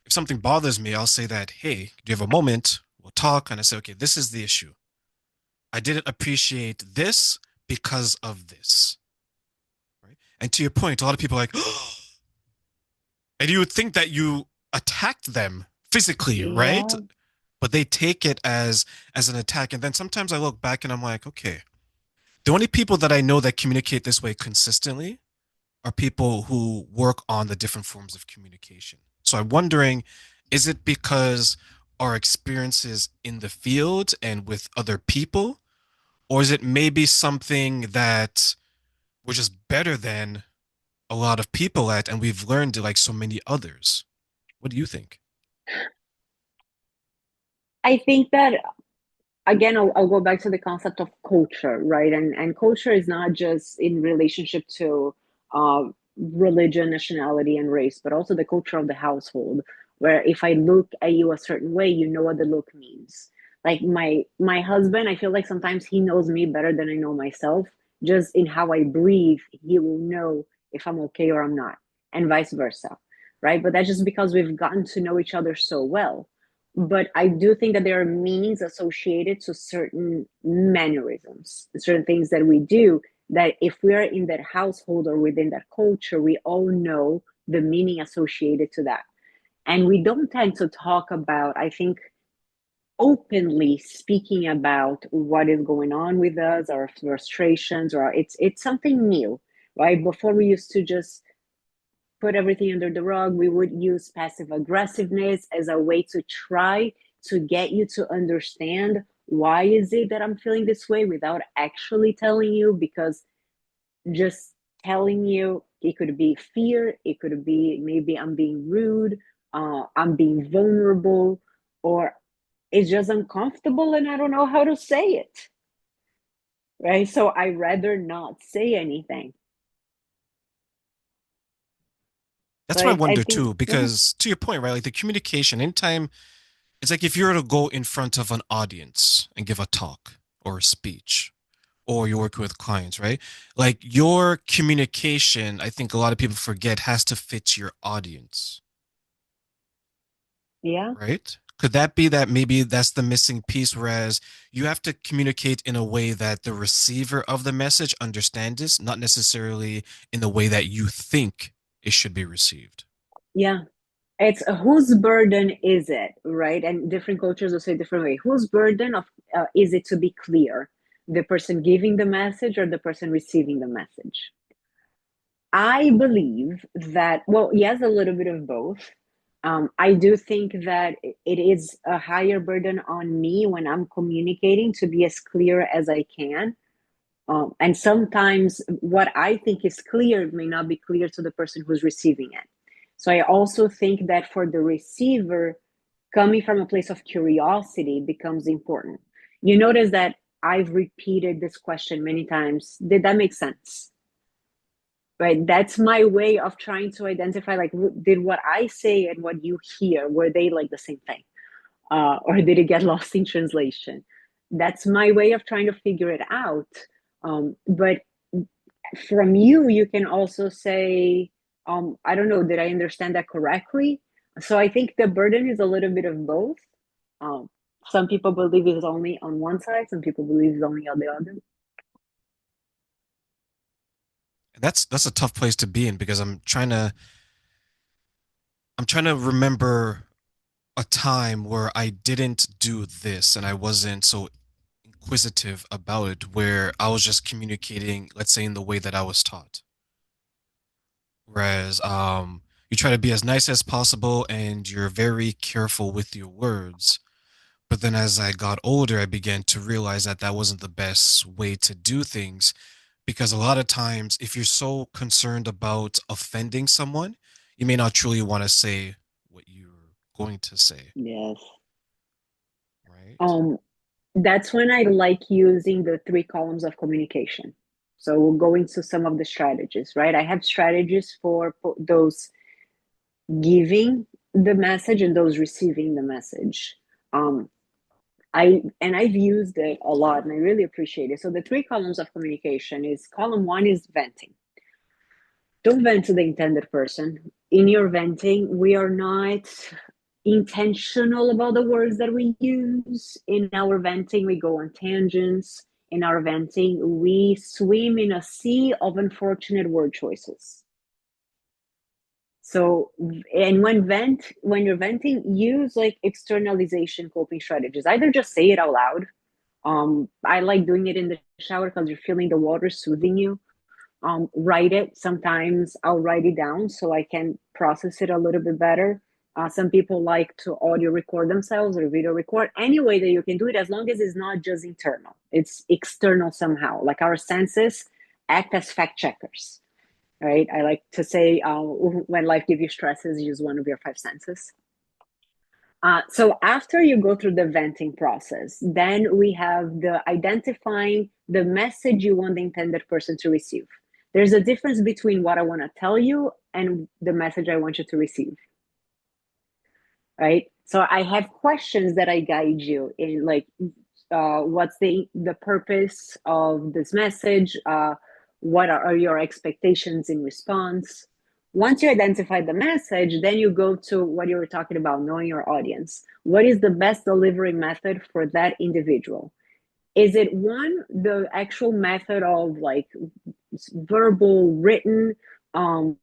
if something bothers me, I'll say that, hey, do you have a moment? We'll talk. And I say, okay, this is the issue. I didn't appreciate this because of this. Right. And to your point, a lot of people are like, and you would think that you attacked them physically, right? Yeah. But they take it as an attack. And then sometimes I look back and I'm like, okay, the only people that I know that communicate this way consistently are people who work on the different forms of communication. So I'm wondering, is it because our experiences in the field and with other people, or is it maybe something that we're just better than a lot of people at and we've learned like so many others? What do you think? I think that again, I'll go back to the concept of culture, right? And culture is not just in relationship to uh, religion, nationality, and race, but also the culture of the household. Where if I look at you a certain way, you know what the look means. Like my husband, I feel like sometimes he knows me better than I know myself. Just in how I breathe, he will know if I'm okay or I'm not, and vice versa, right? But that's just because we've gotten to know each other so well. But I do think that there are meanings associated to certain mannerisms, certain things that we do, that if we are in that household or within that culture, we all know the meaning associated to that. And we don't tend to talk about, I think, openly speaking about what is going on with us, our frustrations, or it's something new, right? Before we used to just put everything under the rug. We would use passive aggressiveness as a way to try to get you to understand why is it that I'm feeling this way without actually telling you, because just telling you, it could be fear, it could be maybe I'm being rude, I'm being vulnerable, or it's just uncomfortable and I don't know how to say it, right? So I rather not say anything. That's So what I I wonder think, too, go ahead. because to your point, right? Like the communication, anytime it's like if you were to go in front of an audience and give a talk or a speech, or you're working with clients, right? Like your communication, I think a lot of people forget has to fit your audience, Yeah. right? Could that be that maybe that's the missing piece, whereas you have to communicate in a way that the receiver of the message understands this, not necessarily in the way that you think it should be received. Yeah. It's whose burden is it, right? And different cultures will say different way. Whose burden of is it to be clear? The person giving the message or the person receiving the message? I believe that, well, yes, a little bit of both. I do think that it is a higher burden on me when I'm communicating to be as clear as I can. And sometimes what I think is clear may not be clear to the person who's receiving it. So I also think that for the receiver, coming from a place of curiosity becomes important. You notice that I've repeated this question many times. Did that make sense? Right? That's my way of trying to identify, like, did what I say and what you hear, were they like the same thing? Or did it get lost in translation? That's my way of trying to figure it out. But from you, you can also say, I don't know, did I understand that correctly? So I think the burden is a little bit of both. Um, some people believe it's only on one side, some people believe it's only on the other. And that's a tough place to be in because I'm trying to remember a time where I didn't do this and I wasn't so inquisitive about it, where I was just communicating, let's say, in the way that I was taught. Whereas you try to be as nice as possible and you're very careful with your words. But then as I got older, I began to realize that that wasn't the best way to do things because a lot of times, if you're so concerned about offending someone, you may not truly want to say what you're going to say, Yes. right? Um, that's when I like using the three columns of communication. So we'll go into some of the strategies, right? I have strategies for those giving the message and those receiving the message. Um, I've used it a lot and I really appreciate it. So the three columns of communication is column one is venting. Don't vent to the intended person. In your venting, we are not. intentional about the words that we use. In our venting, we go on tangents. In our venting, we swim in a sea of unfortunate word choices. So, and when you're venting, use like externalization coping strategies. Either just say it out loud. I like doing it in the shower because you're feeling the water soothing you. Write it. Sometimes I'll write it down so I can process it a little bit better. Some people like to audio record themselves or video record. Any way that you can do it, as long as it's not just internal, it's external somehow. Like our senses act as fact checkers, right? I like to say when life gives you stresses, use one of your five senses. So after you go through the venting process, then we have the identifying the message you want the intended person to receive. There's a difference between what I want to tell you and the message I want you to receive, right? So I have questions that I guide you in, like, what's the purpose of this message? What are your expectations in response? Once you identify the message, then you go to what you were talking about, knowing your audience. What is the best delivery method for that individual? Is it one, the actual method of like verbal, written, um,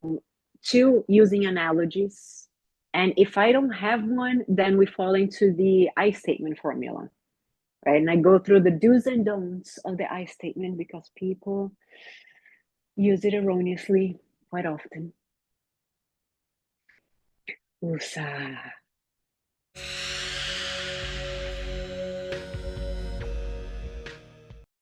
two, using analogies? And if I don't have one, then we fall into the I statement formula, right? And I go through the do's and don'ts of the I statement because people use it erroneously quite often. Woosah.